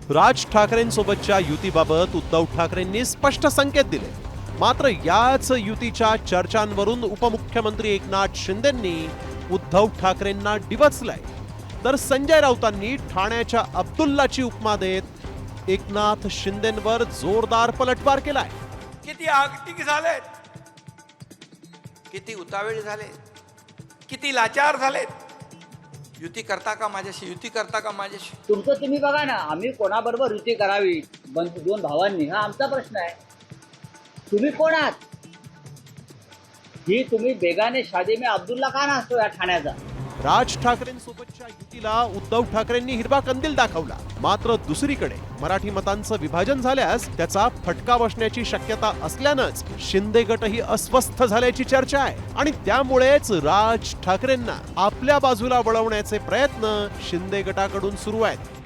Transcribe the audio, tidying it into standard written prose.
राज ठाकरेंसोबतच्या युतीबाबत उद्धव ठाकरेंनी स्पष्ट संकेत दिले. मात्र याच युतीच्या चर्चांवरून उपमुख्यमंत्री एकनाथ शिंदेंनी उद्धव ठाकरेंना डिवचलंय. तर संजय राऊतांनी ठाण्याच्या अब्दुल्लाची उपमा देत एकनाथ शिंदेंवर जोरदार पलटवार केलाय. किती आगतिक झालेत, किती उतावेळ झाले, किती लाचार झालेत. युती करता का माझ्याशी, युती करता का माझ्याशी. तुमचं तुम्ही बघा ना, आम्ही कोणाबरोबर युती करावी दोन भावांनी, हा आमचा प्रश्न आहे. तुम्ही कोण आहात? ही तुम्ही बेगाने शादी में अब्दुल्ला का नसतो या ठाण्याचा. राज ठाकरेंसोबतच्या युतीला उद्धव ठाकरेंनी हिरवा कंदील दाखवला. मात्र दुसरीकडे मराठी मतांचं विभाजन झाल्यास त्याचा फटका बसण्याची शक्यता असल्यानंच शिंदे गटही अस्वस्थ झाल्याची चर्चा आहे. आणि त्यामुळेच राज ठाकरेंना आपल्या बाजूला वळवण्याचे प्रयत्न शिंदे गटाकडून सुरू आहेत.